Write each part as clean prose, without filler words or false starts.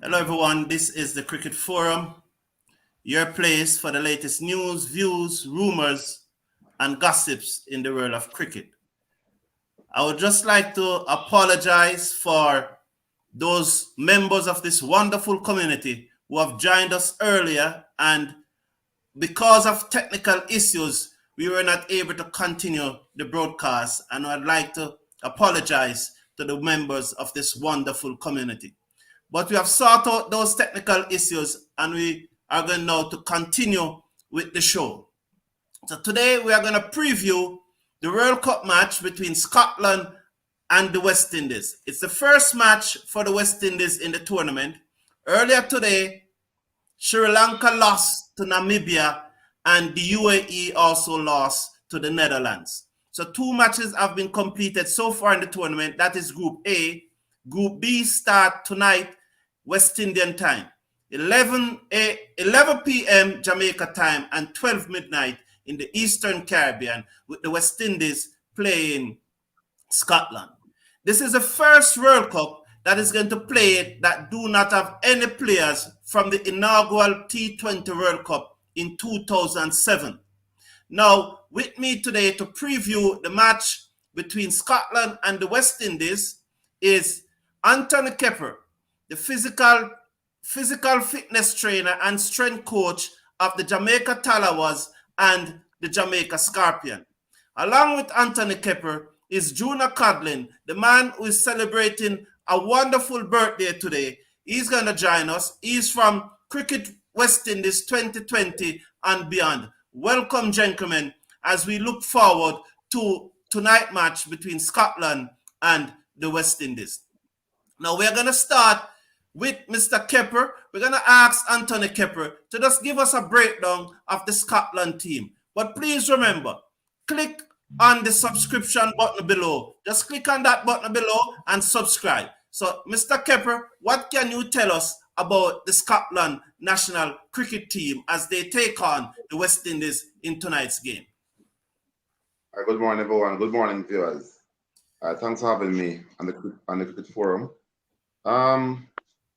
Hello, everyone. This is the Cricket Forum, your place for the latest news, views, rumors, and gossips in the world of cricket. I would just like to apologize for those members of this wonderful community who have joined us earlier, and because of technical issues, we were not able to continue the broadcast. And I'd like to apologize to the members of this wonderful community. But we have sorted out those technical issues and we are going now to continue with the show. So today we are going to preview the World Cup match between Scotland and the West Indies. It's the first match for the West Indies in the tournament. Earlier today, Sri Lanka lost to Namibia and the UAE also lost to the Netherlands. So two matches have been completed so far in the tournament. That is Group A. Group B start tonight, West Indian time, 11 p.m. Jamaica time and 12 midnight in the Eastern Caribbean, with the West Indies playing Scotland. This is the first World Cup that is going to play it that do not have any players from the inaugural T20 World Cup in 2007. Now, with me today to preview the match between Scotland and the West Indies is Anthony Kepper, the physical fitness trainer and strength coach of the Jamaica Talawas and the Jamaica Scorpion. Along with Anthony Kepper is Juna Codlin, the man who is celebrating a wonderful birthday today. He's going to join us. He's from Cricket West Indies 2020 and beyond. Welcome, gentlemen, as we look forward to tonight's match between Scotland and the West Indies. Now, we're going to start with Mr. Kepper. We're going to ask Anthony Kepper to just give us a breakdown of the Scotland team. But please remember, click on the subscription button below. Just click on that button below and subscribe. So, Mr. Kepper, what can you tell us about the Scotland national cricket team as they take on the West Indies in tonight's game? Good morning, everyone. Good morning, viewers. Thanks for having me on the Cricket Forum.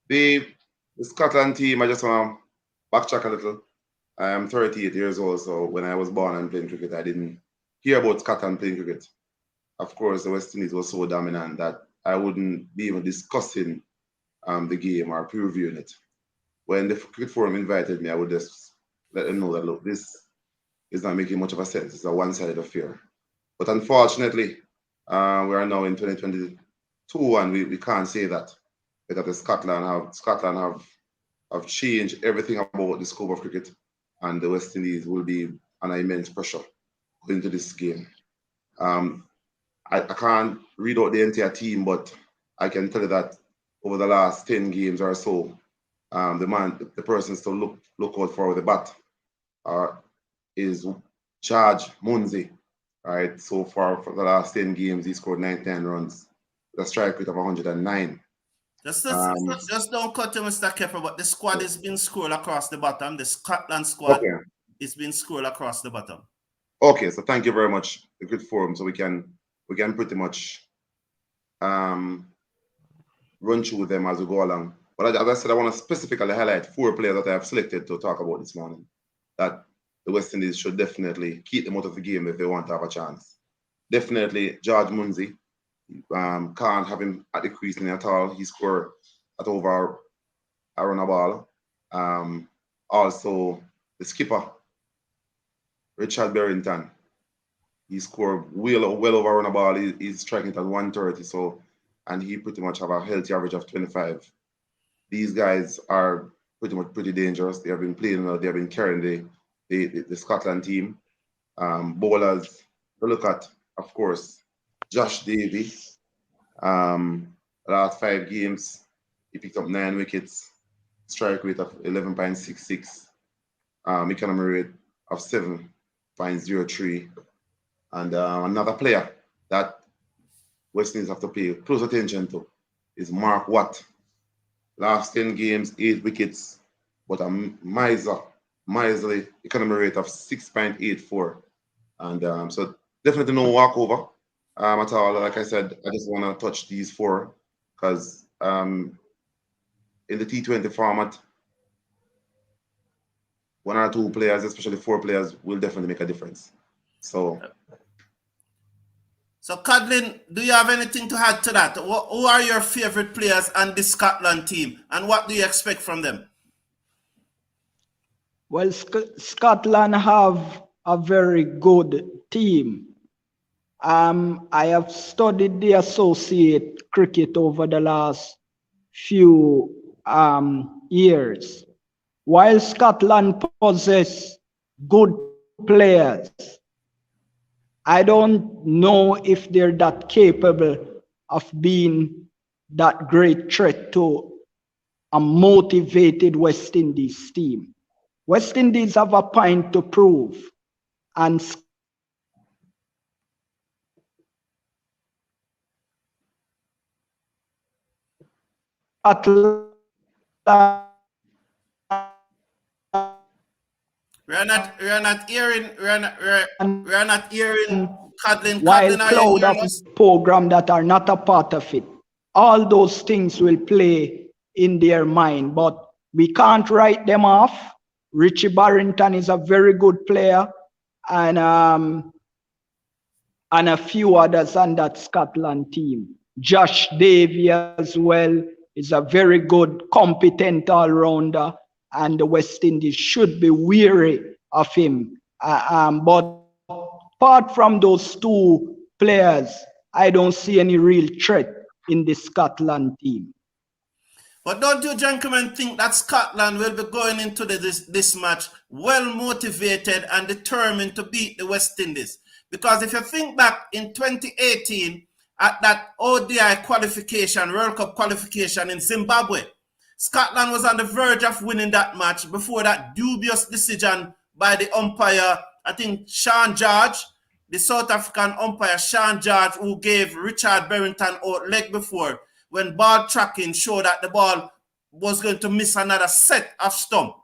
The Scotland team, I just want to backtrack a little. I am 38 years old, so when I was born and playing cricket, I didn't hear about Scotland playing cricket. Of course, the West Indies was so dominant that I wouldn't be even discussing the game or previewing it. When the Cricket Forum invited me, I would just let them know that, look, this is not making much of a sense. It's a one-sided affair. But unfortunately, we are now in 2022 and we can't say that. Because Scotland have changed everything about the scope of cricket, and the West Indies will be under immense pressure going into this game. I can't read out the entire team, but I can tell you that over the last 10 games or so, the persons to look out for with the bat is George Munzi. Right, so far for the last 10 games, he scored 99 runs with a strike rate of 109. Just don't cut to Mr. Kepper, but the squad is being scrolled across the bottom. The Scotland squad is being scrolled across the bottom. Okay, so thank you very much. A good forum, so we can pretty much run through them as we go along. But as I said, I want to specifically highlight 4 players that I have selected to talk about this morning that the West Indies should definitely keep them out of the game if they want to have a chance. Definitely George Munzi. Can't have him at the crease at all. He scored at over a run a ball. Also, the skipper, Richard Berrington, he scored well over a run a ball. He's striking it at 130, so, and he pretty much have a healthy average of 25. These guys are pretty dangerous. They have been playing well. They have been carrying the Scotland team. Bowlers to look at, of course, Josh Davey. Last 5 games, he picked up 9 wickets, strike rate of 11.66, economy rate of 7.03. And another player that West Indies have to pay close attention to is Mark Watt. Last 10 games, 8 wickets, but a miserly economy rate of 6.84. And so definitely no walkover. At all. Like I said, I just want to touch these 4 because in the T20 format, one or two players, especially four players, will definitely make a difference. So Codlin, do you have anything to add to that? Who are your favorite players on the Scotland team, and what do you expect from them? Well, Scotland have a very good team. I have studied the associate cricket over the last few years. While Scotland possess good players, I don't know if they're that capable of being that great threat to a motivated West Indies team. West Indies have a point to prove, and Scotland. We're not hearing Codlin. While Codlin, are you cloud of hearing us? program that are not a part of it. All those things will play in their mind, but we can't write them off. Richie Barrington is a very good player, and a few others on that Scotland team. Josh Davy as well is a very good, competent all-rounder, and the West Indies should be weary of him. But apart from those two players, I don't see any real threat in the Scotland team. But don't you gentlemen think that Scotland will be going into this match well motivated and determined to beat the West Indies? Because if you think back in 2018 at that ODI qualification, World Cup qualification in Zimbabwe, Scotland was on the verge of winning that match before that dubious decision by the umpire, I think Sean George, the South African umpire Sean George, who gave Richard Barrington out leg before, when ball tracking showed that the ball was going to miss another set of stump.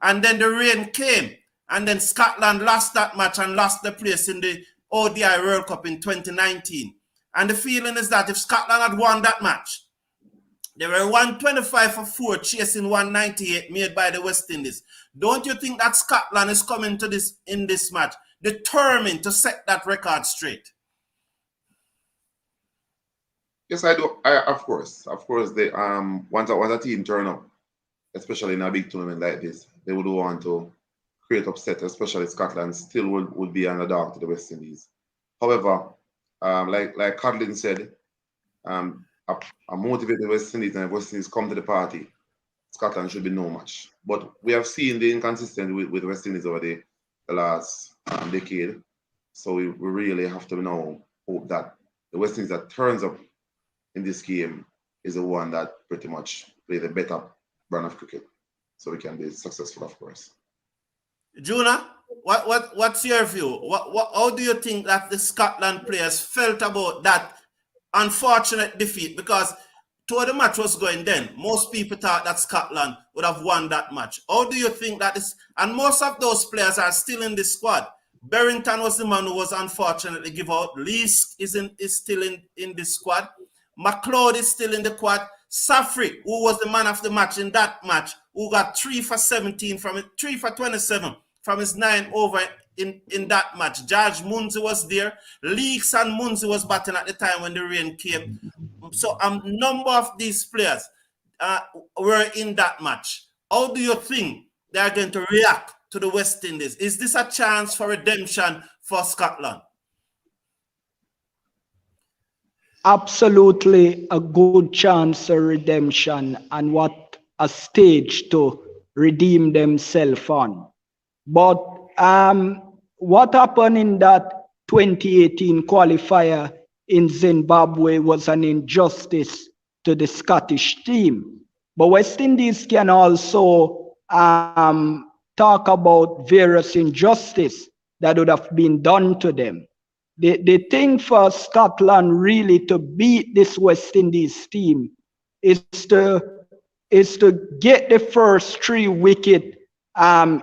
And then the rain came, and then Scotland lost that match and lost the place in the ODI World Cup in 2019. And the feeling is that if Scotland had won that match, they were 125 for 4, chasing 198 made by the West Indies. Don't you think that Scotland is coming to this in this match determined to set that record straight? yes, I do. Of course, they once a team turn up, especially in a big tournament like this, they would want to create upset, especially Scotland still would be underdog to the West Indies. However, like Codlin said, a motivated West Indies, and if West Indies come to the party, Scotland should be no match. But we have seen the inconsistency with West Indies over the last decade. So we really have to now hope that the West Indies that turns up in this game is the one that pretty much play the better brand of cricket. So we can be successful, of course. Juna, what's your view? How do you think that the Scotland players felt about that unfortunate defeat? Because to the match was going then, most people thought that Scotland would have won that match. How do you think that is? And most of those players are still in the squad. Barrington was the man who was unfortunately given out. Lees is still in the squad. McLeod is still in the squad. Safri, who was the man of the match in that match, who got 3 for 17 from it, 3 for 27 from his 9 over in that match. George Munzi was there. Leaks and Munzi was batting at the time when the rain came. So a number of these players were in that match. How do you think they are going to react to the West Indies? Is this a chance for redemption for Scotland? Absolutely a good chance of redemption, and what a stage to redeem themselves on. But what happened in that 2018 qualifier in Zimbabwe was an injustice to the Scottish team. But West Indies can also talk about various injustice that would have been done to them. The thing for Scotland really to beat this West Indies team is to get the first 3 wickets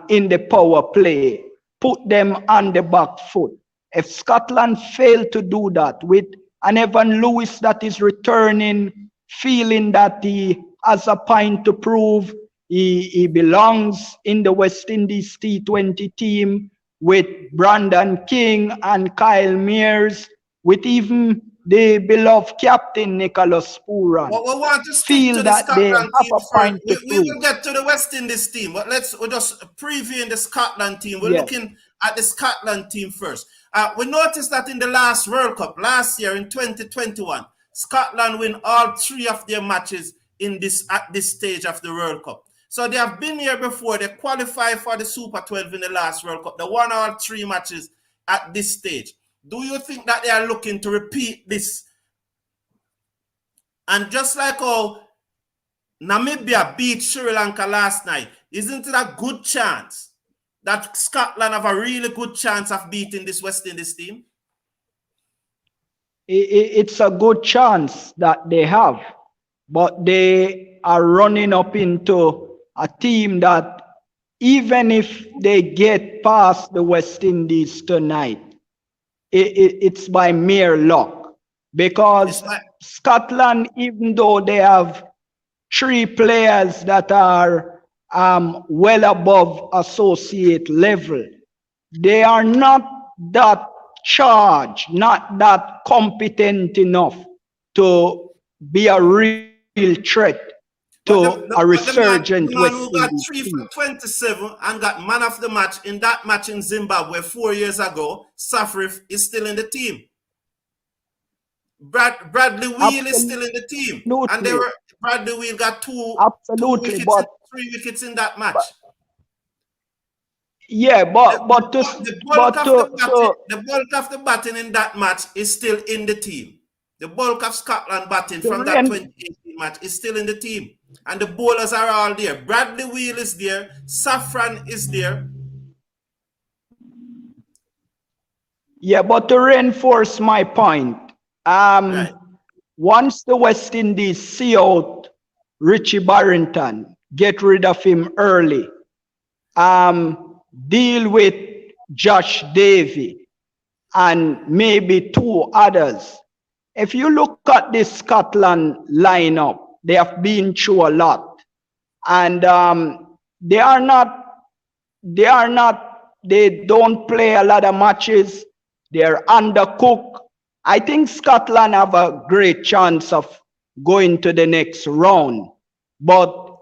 in the power play, put them on the back foot. If Scotland fail to do that with an Evan Lewis that is returning, feeling that he has a point to prove. He belongs in the West Indies T20 team with Brandon King and Kyle Mears, with even the beloved captain Nicholas Pooran. Well, we want to stick Feel to the that they Scotland have team a first. point to We prove. will get to the West Indies team, but we're just previewing the Scotland team. We're Yes. looking at the Scotland team first. We noticed that in the last World Cup, last year in 2021, Scotland win all 3 of their matches at this stage of the World Cup. So they have been here before. They qualified for the Super 12 in the last World Cup. They won all 3 matches at this stage. Do you think that they are looking to repeat this? And just like how Namibia beat Sri Lanka last night, isn't it a good chance that Scotland have a really good chance of beating this West Indies team? It's a good chance that they have, but they are running up into a team that even if they get past the West Indies tonight, it's by mere luck. Because Scotland, even though they have 3 players that are well above associate level, they are not that charged, not that competent enough to be a real threat to a resurgent the man West who got Indies 3 team. for 27 and got man of the match in that match in Zimbabwe 4 years ago, Safrif, is still in the team. Bradley Wheel is still in the team. And Bradley Wheel got 2 wickets, 3 wickets in that match. Yeah, the bulk of the batting in that match is still in the team. The bulk of Scotland batting from that 2018 match is still in the team. And the bowlers are all there. Bradley Wheel is there. Safran is there. Yeah, but to reinforce my point, Right. once the West Indies see out Richie Barrington, get rid of him early, deal with Josh Davy and maybe 2 others. If you look at this Scotland lineup, they have been through a lot, and they don't play a lot of matches. They're undercooked. I think Scotland have a great chance of going to the next round, but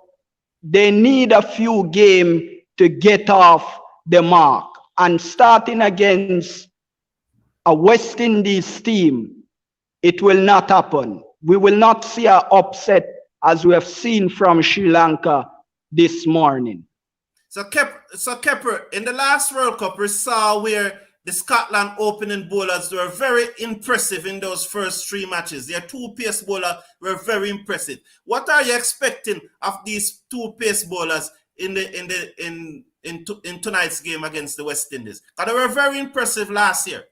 they need a few games to get off the mark. And starting against a West Indies team, it will not happen. We will not see an upset as we have seen from Sri Lanka this morning. So Kepper, in the last World Cup, we saw where the Scotland opening bowlers were very impressive in those first 3 matches. Their 2 pace bowlers were very impressive. What are you expecting of these 2 pace bowlers in tonight's game against the West Indies? Because they were very impressive last year.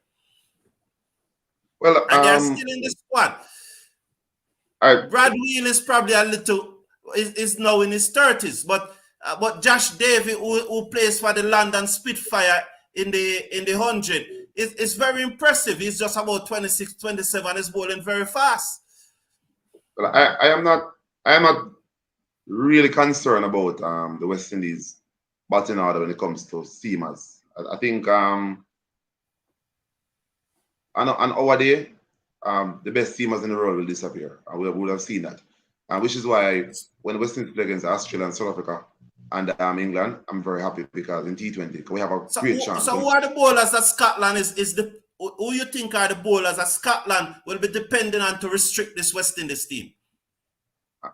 Well, and they're still in the squad. Brad Wheel is probably is now in his 30s, but Josh Davy, who plays for the London Spitfire in the 100, is very impressive. He's just about 26, 27. He's bowling very fast. Well, I am not really concerned about the West Indies batting order when it comes to seamers. I think on our day, the best seamers in the world will disappear. And we would have seen that. Which is why when West Indies play against Australia and South Africa and England, I'm very happy because in T20 we have a great chance. So who are the bowlers that Scotland who you think are the bowlers that Scotland will be depending on to restrict this West Indies team? All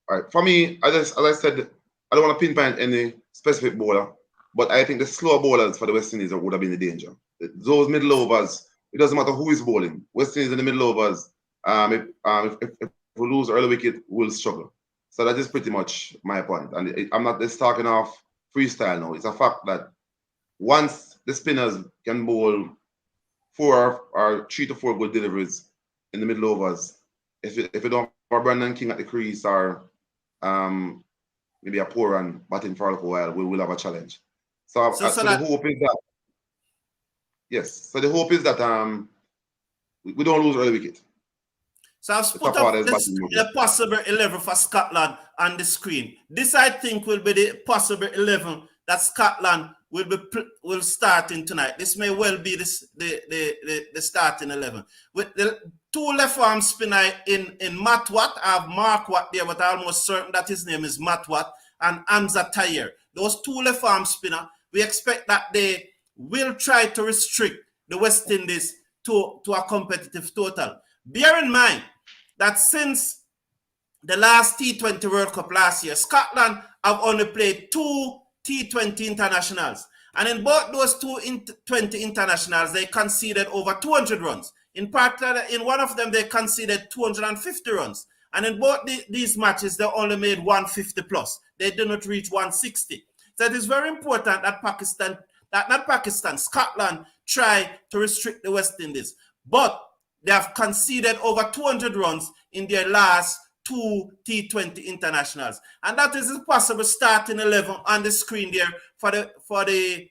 right. For me, as I said, I don't want to pinpoint any specific bowler, but I think the slow bowlers for the West Indies would have been the danger. Those middle overs, it doesn't matter who is bowling. West Indies in the middle overs, if we lose early wicket, we'll struggle. So that is pretty much my point. And I'm not just talking off freestyle now. It's a fact that once the spinners can bowl 4 or 3 to 4 good deliveries in the middle overs, if you don't have Brandon King at the crease or maybe a poor run batting for a while, we will have a challenge. So the hope is that, yes. So the hope is that we don't lose early wicket. So I've put Tapa up is this, batting the possible 11 for Scotland on the screen. This, I think, will be the possible 11 that Scotland will start in tonight. This may well be the starting 11. With the two left arm spinner in Matt Watt. I have Mark Watt there, but I'm almost certain that his name is Matt Watt, and Hamza Tayer. Those two left arm spinner, we expect that they will try to restrict the West Indies to a competitive total. Bear in mind that since the last T20 World Cup last year, Scotland have only played 2 T20 internationals. And in both those 20 internationals, they conceded over 200 runs. In particular, in one of them, they conceded 250 runs. And in both these matches, they only made 150 plus. They did not reach 160. So it is very important that Scotland try to restrict the West Indies. But they have conceded over 200 runs in their last 2 T20 internationals. And that is a possible starting 11 on the screen there for the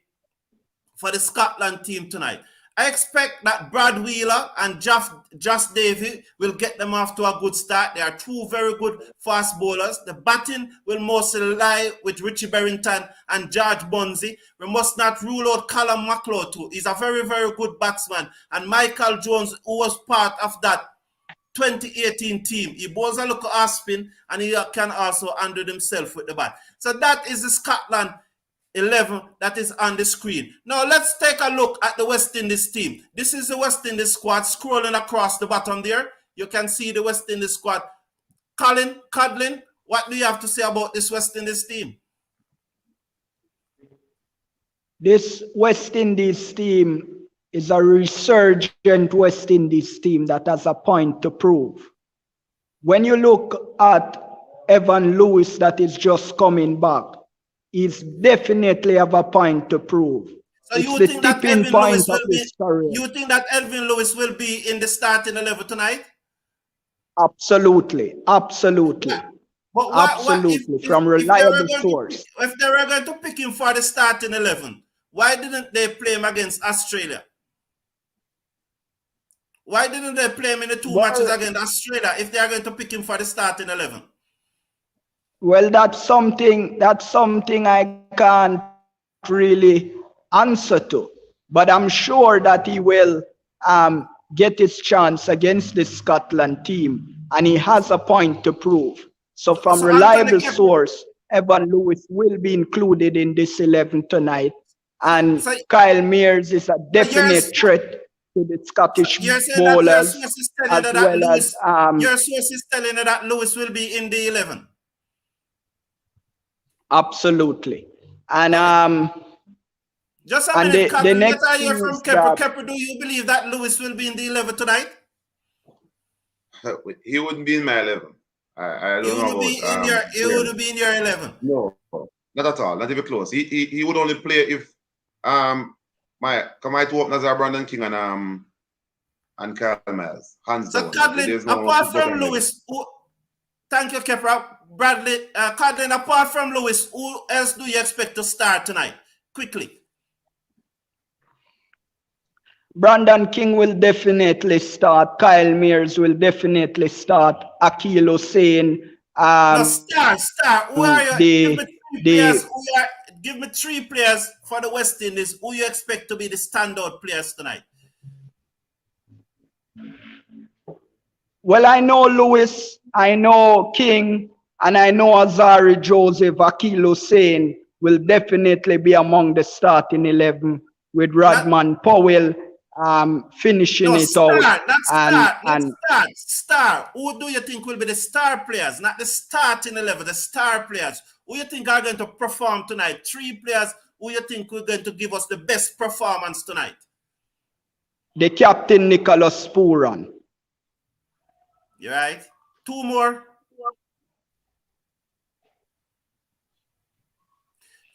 Scotland team tonight. I expect that Brad Wheeler and Josh Davey will get them off to a good start. They are two very good fast bowlers. The batting will mostly lie with Richie Berrington and George Bunzi. We must not rule out Callum McLeod too. He's a very, very good batsman. And Michael Jones, who was part of that 2018 team. He bowls a look at spin, and he can also handle himself with the bat. So that is the Scotland 11 that is on the screen. Now let's take a look at the West Indies team. This is the West Indies squad scrolling across the bottom there. You can see the West Indies squad. Codlin, what do you have to say about this West Indies team? This West Indies team is a resurgent West Indies team that has a point to prove. When you look at Evan Lewis that is just coming back, he's definitely have a point to prove. So it's you the think that tipping Elvin point Lewis of will be? his career. You think that Elvin Lewis will be in the starting 11 tonight? Absolutely, absolutely, Yeah. But absolutely. From reliable source. If they were going to pick him for the starting 11, why didn't they play him against Australia? Why didn't they play him in the two matches against Australia if they are going to pick him for the starting 11? Well, that's something I can't really answer to, but I'm sure that he will get his chance against the Scotland team, and he has a point to prove. So from reliable source, Evan Lewis will be included in this 11 tonight, and Kyle Mears is a definite threat to the Scottish bowlers, as well as your source is telling you that Lewis will be in the 11. Absolutely. And just a minute, the next I hear thing from is Kepper. that Kepper, do you believe that Lewis will be in the 11 tonight? He wouldn't be in my 11. I don't know about he would be in your 11. No, not at all. Not even close. He would only play if my two openers are Brandon King and Kyle Miles. Hands So down. Codlin, apart from Lewis, thank you, Kepper. Bradley, Codlin, apart from Lewis, who else do you expect to start tonight? Quickly. Brandon King will definitely start. Kyle Mears will definitely start. Akil Hussain. No, star. Who are you? Give me three players for the West Indies who you expect to be the standout players tonight. Well, I know Lewis, I know King, and I know Azari Joseph. Akil Hussain will definitely be among the starting 11 with Rodman Powell finishing it out. Star. Who do you think will be the star players? Not the starting 11, the star players. Who you think are going to perform tonight? Three players who you think are going to give us the best performance tonight? The captain, Nicholas Pooran. You right? Two more.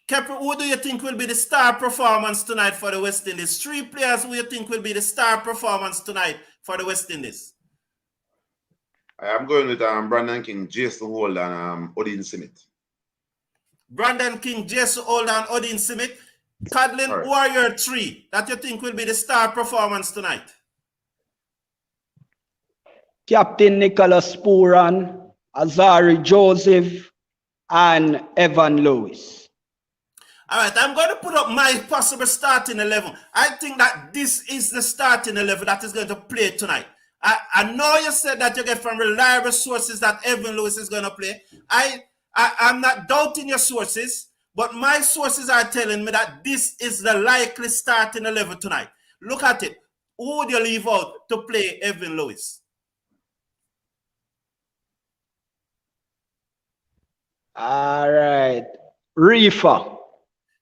Kepper, who do you think will be the star performance tonight for the West Indies? Three players who you think will be the star performance tonight for the West Indies? I'm going with Brandon King, Jason Holt, and Odin Smith. Brandon King, Jason Holt, and Odin Smith. Codlin, who are your three that you think will be the star performance tonight? Captain Nicholas Puran, Azari Joseph, and Evan Lewis. All right, I'm going to put up my possible starting 11. I think that this is the starting 11 that is going to play tonight. I know you said that you get from reliable sources that Evan Lewis is going to play. I'm not doubting your sources, but my sources are telling me that this is the likely starting 11 tonight. Look at it. Who would you leave out to play Evan Lewis? All right. Reefer.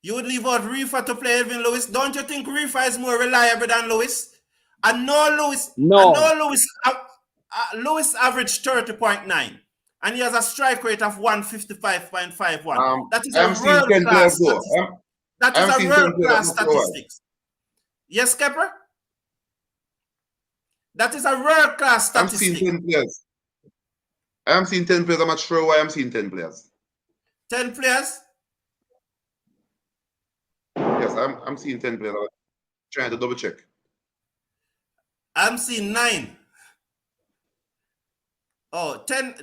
You would leave out Reefer to play Evan Lewis. Don't you think Reefer is more reliable than Lewis? I know Lewis. No. I know Lewis. Lewis averaged 30.9, and he has a strike rate of 155.51. That is a world-class statistic. That is a world-class statistics. Yes, Kepper? That is a world-class statistic. I'm seeing 10 players. I'm seeing 10 players. I'm not sure why I'm seeing 10 players. 10 players? Yes, I'm seeing 10 players. I'm trying to double check. I'm seeing 9. Oh, 10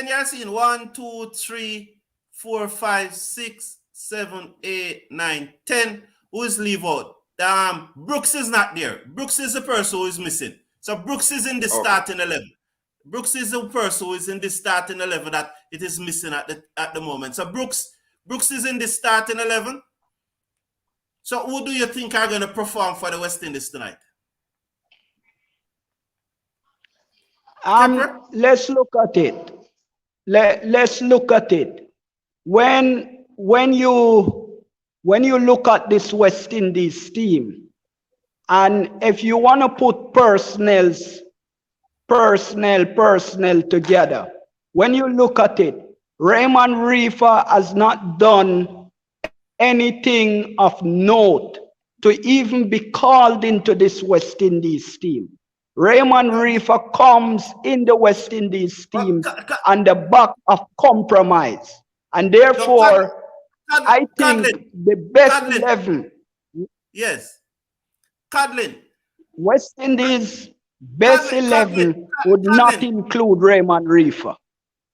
you're seeing 1, 2, 3, 4, 5, 6, 7, 8, 9, 10. Who is leave out? Brooks is not there. Brooks is the person who is missing. So Brooks is in the starting 11. Brooks is the person who is in the starting 11 that it is missing at the moment. So Brooks is in the starting 11. So who do you think are going to perform for the West Indies tonight? Let's look at it. Let's look at it. When you look at this West Indies team, and if you want to put personnel together, when you look at it, Raymond Reefer has not done anything of note to even be called into this West Indies team. Raymond Reefer comes in the West Indies team on the back of compromise. And therefore, I think the best 11. Yes. Codlin. West Indies best 11 would not include Raymond Reefer.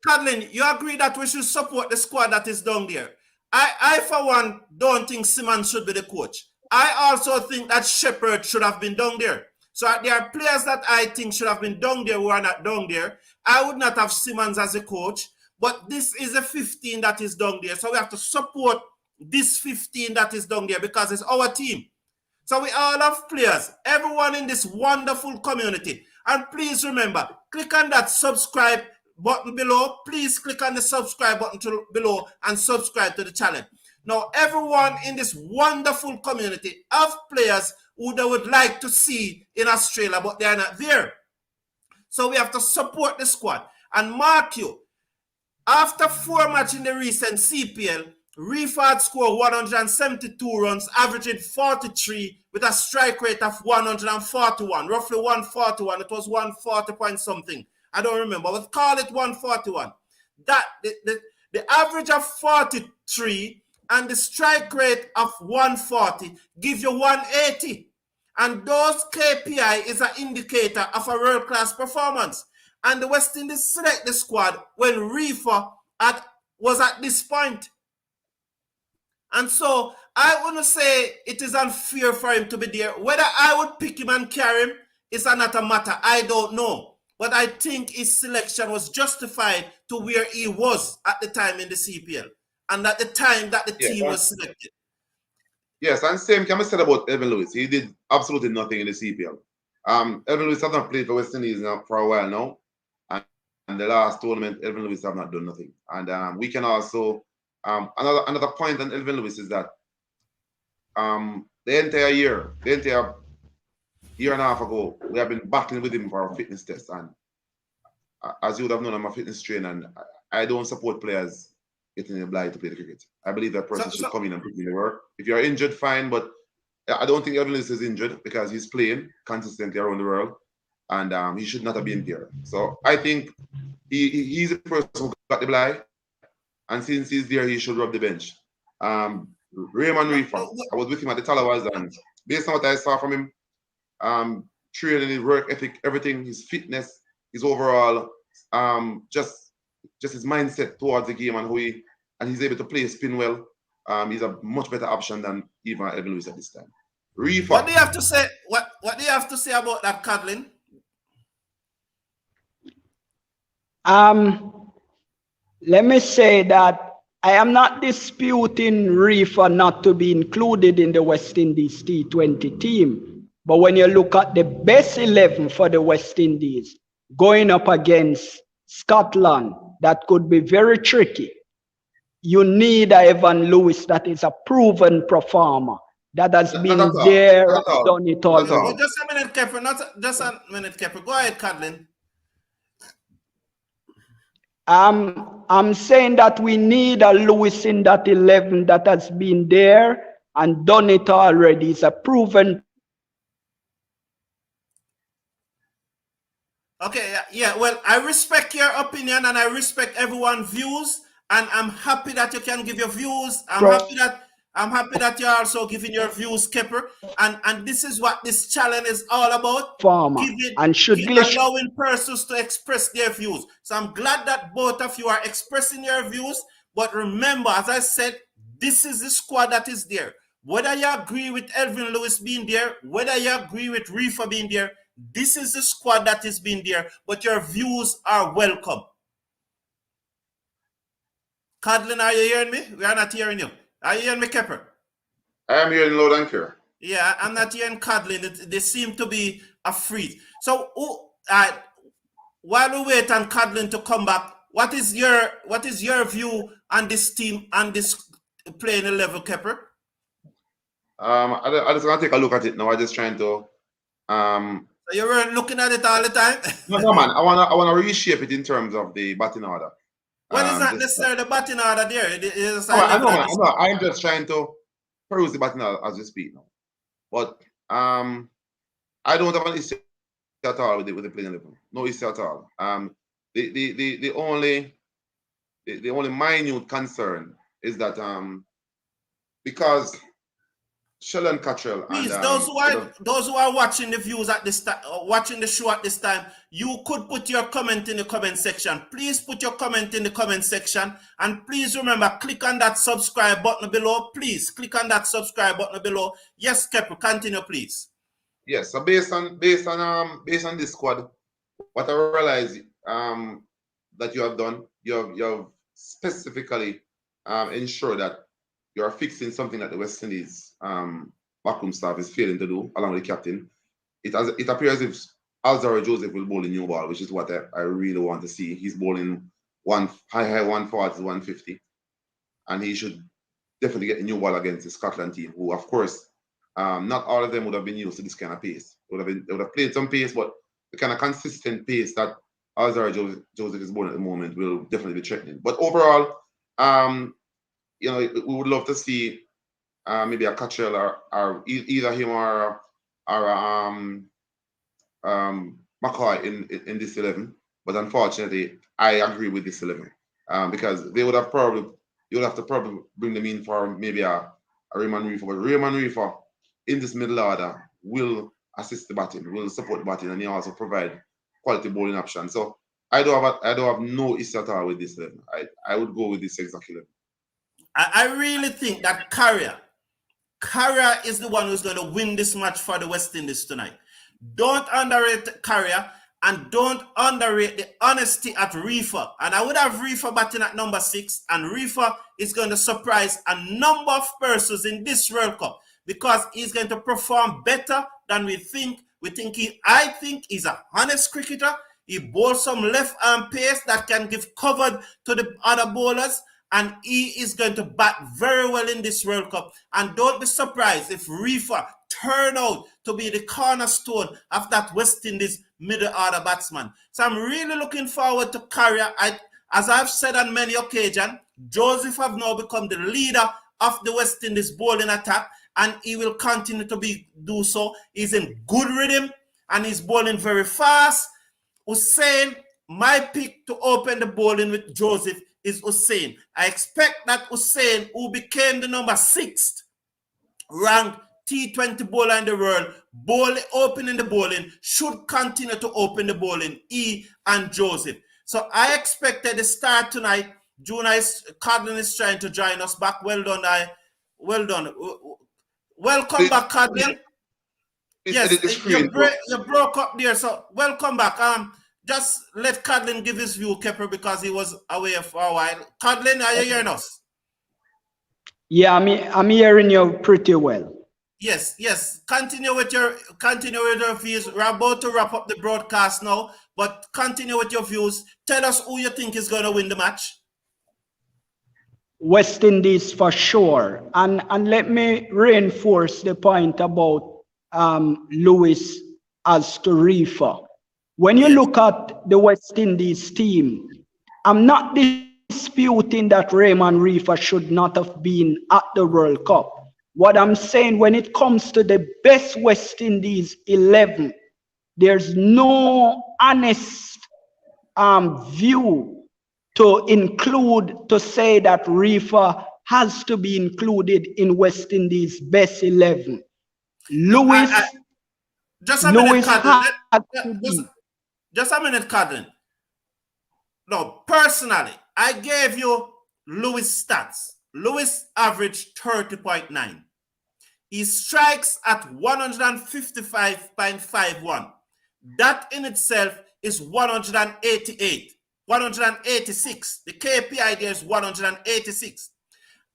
Codlin, you agree that we should support the squad that is down there? I for one, don't think Simmons should be the coach. I also think that Shepherd should have been down there. So there are players that I think should have been down there who are not down there. I would not have Simmons as a coach, but this is a 15 that is down there. So we have to support this 15 that is down there because it's our team. So we all have players, everyone in this wonderful community. And please remember, click on that subscribe button below. Please click on the subscribe button below and subscribe to the channel. Now, everyone in this wonderful community have players who they would like to see in Australia, but they are not there. So we have to support the squad. And mark you, after 4 matches in the recent CPL, Reefer had scored 172 runs, averaging 43 with a strike rate of 141, roughly 141. It was 140 point something. I don't remember, but call it 141. That the average of 43 and the strike rate of 140 gives you 180. And those KPI is an indicator of a world-class performance. And the West Indies select the squad when Reefer was at this point. And so I want to say it is unfair for him to be there. Whether I would pick him and carry him is not a matter. I don't know. But I think his selection was justified to where he was at the time in the CPL. And at the time that the team was selected. Yes, and same can be said about Evan Lewis. He did absolutely nothing in the CPL. Evan Lewis has not played for West Indies now for a while now. And the last tournament, Evan Lewis have not done nothing. And we can also, another point on Evan Lewis is that the entire year and a half ago, we have been battling with him for our fitness test. And as you would have known, I'm a fitness trainer, and I don't support players getting obliged to play the cricket. I believe that person should come in and put in the work. If you're injured, fine, but I don't think Evan Lewis is injured because he's playing consistently around the world, and he should not have been there. So I think he's the person who got the blight, and since he's there, he should rub the bench. Raymond Reefer, I was with him at the Talawas, and based on what I saw from him, training, his work ethic, everything, his fitness, his overall just his mindset towards the game and he's able to play spin well. He's a much better option than even Evan Lewis at this time. Reefer. What do you have to say? What do you have to say about that, Codlin? Let me say that I am not disputing Reefer not to be included in the West Indies T20 team. But when you look at the best 11 for the West Indies, going up against Scotland, that could be very tricky. You need a Evan Lewis that is a proven performer, that has been there and done it already. Oh, just a minute, Kepper. Not just a minute, Kepper. Go ahead, Codlin. I'm saying that we need a Lewis in that 11 that has been there and done it already. It's a proven. Okay, yeah. Well, I respect your opinion and I respect everyone's views, and I'm happy that you can give your views. I'm happy that you're also giving your views, Kepper. And this is what this challenge is all about. Allowing persons to express their views. So I'm glad that both of you are expressing your views. But remember, as I said, this is the squad that is there. Whether you agree with Elvin Lewis being there, whether you agree with Reefer being there, this is the squad that is being there. But your views are welcome. Codlin, are you hearing me? We are not hearing you. Are you hearing me, Kepper? I am hearing loud and clear. Yeah, I'm not hearing Codlin. They seem to be afraid. So, while we wait on Codlin to come back, what is your view on this team and this playing level, Kepper? I just want to take a look at it now. I'm just trying to. So you were looking at it all the time? No, man. I wanna reshape it in terms of the batting order. Well, it's not necessarily the batting order there. I know. I'm just trying to peruse the batting order as we speak now. But I don't have an issue at all with the playing level. No issue at all. The only minute concern is that because Sheldon Cottrell please, those who are watching the views at this time, watching the show at this time, you could put your comment in the comment section. Please put your comment in the comment section, and please remember, click on that subscribe button below. Please click on that subscribe button below. Yes, Kepper, continue, please. Yes, so based on this squad, what I realize that you have done, you have specifically ensured that you are fixing something that the West Indies backroom staff is failing to do, along with the captain. It appears as if Alzarri Joseph will bowl a new ball, which is what I really want to see. He's bowling high 140s, 150, and he should definitely get a new ball against the Scotland team, who, of course, not all of them would have been used to this kind of pace. They would have played some pace, but the kind of consistent pace that Alzarri Joseph is bowling at the moment will definitely be threatening. But overall, we would love to see maybe a Cottrell or either him or McCoy in this 11. But unfortunately, I agree with this 11 because you would have to probably bring them in for maybe a Raymond Reefer. But Raymond Reefer in this middle order will assist the batting, will support the batting, and he also provide quality bowling options. So I don't have no issue at all with this 11. I would go with this exact 11. I really think that Carrier is the one who's going to win this match for the West Indies tonight. Don't underrate Carrier and don't underrate the honesty at Reefer. And I would have Reefer batting at number 6, and Reefer is going to surprise a number of persons in this World Cup because he's going to perform better than we think. I think he's a honest cricketer. He bowls some left arm pace that can give cover to the other bowlers. And he is going to bat very well in this World Cup. And don't be surprised if Reefer turn out to be the cornerstone of that West Indies middle order batsman. So I'm really looking forward to Carrier. As I've said on many occasions, Joseph have now become the leader of the West Indies bowling attack, and he will continue to do so. He's in good rhythm, and he's bowling very fast. Hussain, my pick to open the bowling with Joseph is Hussain. I expect that Hussain, who became the number 6th ranked T20 bowler in the world, opening the bowling, should continue to open the bowling, and Joseph. So I expected the start tonight. Codlin is trying to join us back. Well done, well done. Welcome back, Codlin. Yes, you broke up there, so welcome back. Just let Codlin give his view, Kepper, because he was away for a while. Codlin, are you hearing us? Yeah, I'm hearing you pretty well. Yes. Continue with your views. We're about to wrap up the broadcast now, but continue with your views. Tell us who you think is going to win the match. West Indies for sure. And let me reinforce the point about Lewis as to Reefer. When you look at the West Indies team, I'm not disputing that Raymond Reefer should not have been at the World Cup. What I'm saying, when it comes to the best West Indies 11, there's no honest view to include, to say that Reefer has to be included in West Indies best 11. Lewis, just a minute, Codlin. Just a minute, Codlin. No, personally, I gave you Lewis stats. Lewis averaged 30.9. He strikes at 155.51. That in itself is 188, 186. The KPI there is 186.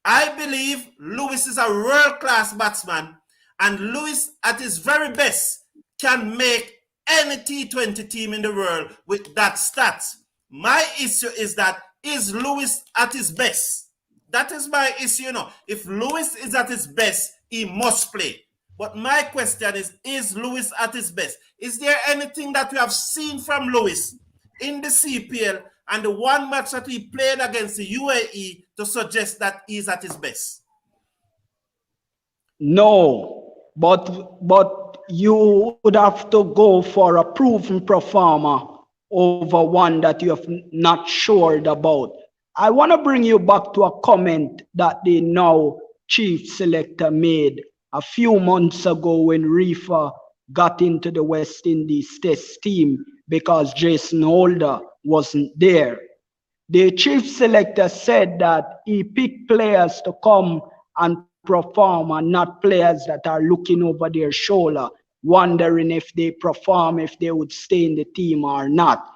I believe Lewis is a world-class batsman, and Lewis at his very best can make any T20 team in the world with that stats. My issue is that, is Lewis at his best? That is my issue, If Lewis is at his best, he must play. But my question is Lewis at his best? Is there anything that we have seen from Lewis in the CPL and the one match that he played against the UAE to suggest that he's at his best? No, but you would have to go for a proven performer over one that you're not sure about. I want to bring you back to a comment that the now chief selector made a few months ago when Reefer got into the West Indies test team because Jason Holder wasn't there. The chief selector said that he picked players to come and perform and not players that are looking over their shoulder, wondering if they perform, if they would stay in the team or not.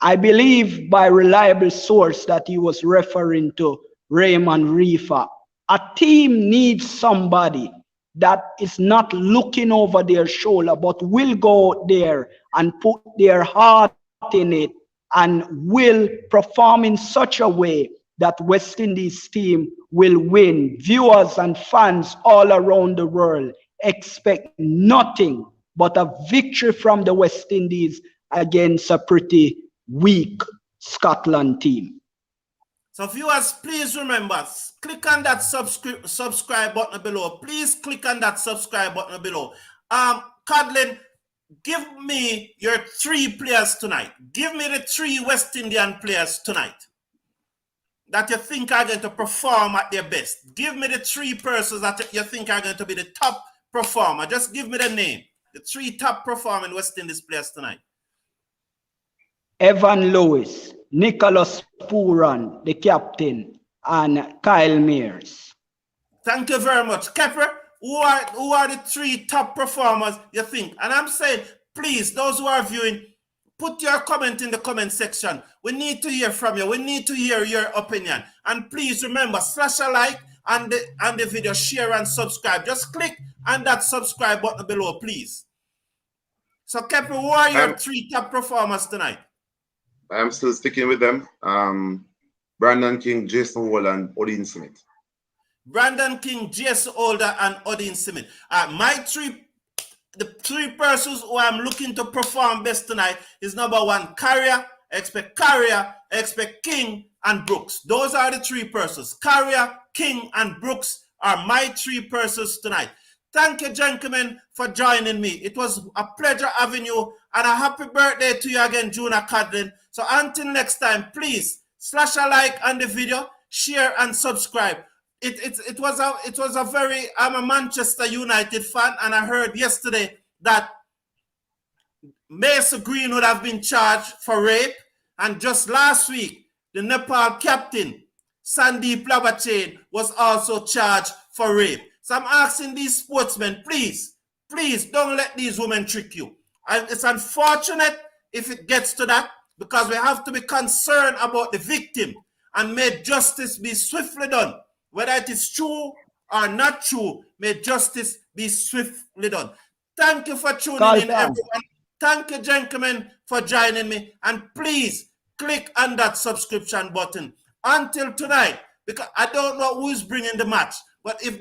I believe by reliable source that he was referring to Raymond Reefer. A team needs somebody that is not looking over their shoulder, but will go there and put their heart in it and will perform in such a way that West Indies team will win. Viewers and fans all around the world expect nothing but a victory from the West Indies against a pretty weak Scotland team. So viewers, please remember, click on that subscribe button below. Please click on that subscribe button below. Codlin, give me your 3 players tonight. Give me the 3 West Indian players tonight that you think are going to perform at their best. Give me the 3 persons that you think are going to be the top performer. Just give me the name. The 3 top performing West Indies players tonight. Evan Lewis, Nicholas Pooran, the captain, and Kyle Mears. Thank you very much. Kepper, who are the 3 top performers you think? And I'm saying, please, those who are viewing, put your comment in the comment section. We need to hear from you. We need to hear your opinion. And please remember, slash a like on the video, share and subscribe. Just click on that subscribe button below, please. So, Kepper, who are your 3 top performers tonight? I'm still sticking with them. Brandon King, Jason Wall, and Odin Smith. Brandon King, Jason Holder, and Odin Smith. The 3 persons who I'm looking to perform best tonight is number 1, Carrier. I expect King and Brooks. Those are the 3 persons. Carrier, King, and Brooks are my 3 persons tonight. Thank you, gentlemen, for joining me. It was a pleasure having you, and a happy birthday to you again, Juna Codlin. So until next time, please slash a like on the video, share and subscribe. it was a very, I'm a Manchester United fan, and I heard yesterday that Mason Green would have been charged for rape, and just last week the Nepal captain Sandeep Labachain was also charged for rape. So I'm asking these sportsmen, please don't let these women trick you. And it's unfortunate if it gets to that, because we have to be concerned about the victim and may justice be swiftly done. Whether it is true or not true, may justice be swiftly done. Thank you for tuning in, everyone. Thank you, gentlemen, for joining me. And please click on that subscription button. Until tonight, because I don't know who's bringing the match, but if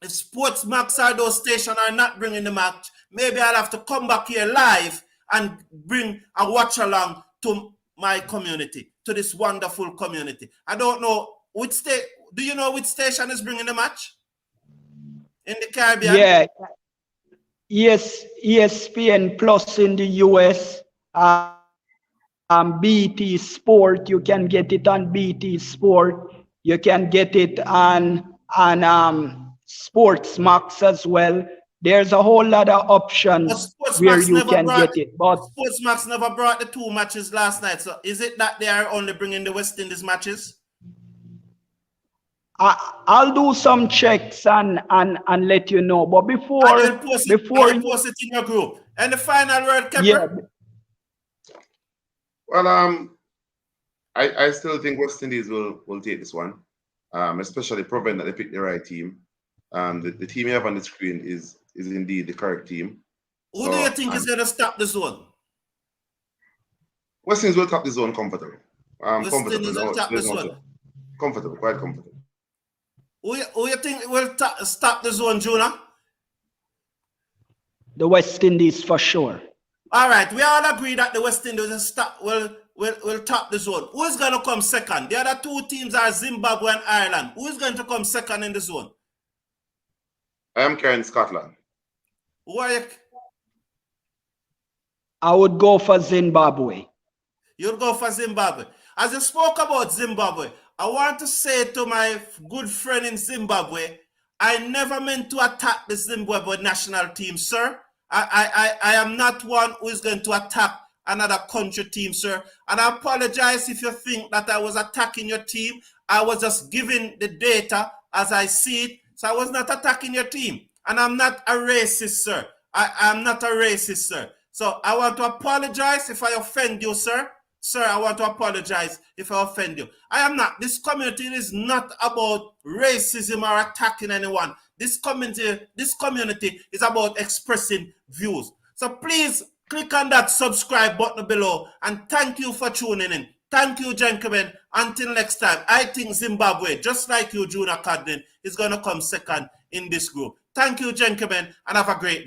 Sportsmax or those stations are not bringing the match, maybe I'll have to come back here live and bring a watch along to my community, to this wonderful community. I don't know which state. Do you know which station is bringing the match in the Caribbean? Yeah. Yes, ESPN Plus in the US. BT Sport, you can get it on BT Sport. You can get it on Sportsmax as well. There's a whole lot of options where you can get it. But Sportsmax never brought the two matches last night. So is it that they are only bringing the West Indies matches? I'll do some checks and let you know. But before post it in your group. And the final word, Kepper? Yeah. Well, I still think West Indies will take this one, especially provided that they pick the right team. The team you have on the screen is indeed the correct team. Who do you think is going to stop the zone? West Indies will top the zone comfortably. Comfortable. Comfortable, quite comfortable. Who you think will stop the zone, Juna? The West Indies for sure. All right, we all agree that the West Indies will top the zone. Who is going to come second? The other two teams are Zimbabwe and Ireland. Who is going to come second in the zone? I am carrying Scotland. Who are you? I would go for Zimbabwe. You'll go for Zimbabwe. As you spoke about Zimbabwe, I want to say to my good friend in Zimbabwe, I never meant to attack the Zimbabwe national team, sir. I am not one who is going to attack another country team, sir. And I apologize if you think that I was attacking your team. I was just giving the data as I see it. So I was not attacking your team. And I'm not a racist, sir. I'm not a racist, sir. So I want to apologize if I offend you, sir. Sir, I want to apologize if I offend you. I am not. This community is not about racism or attacking anyone. This community is about expressing views. So please click on that subscribe button below, and thank you for tuning in. Thank you, gentlemen. Until next time, I think Zimbabwe, just like you, Juna Cadden, is going to come second in this group. Thank you, gentlemen, and have a great day.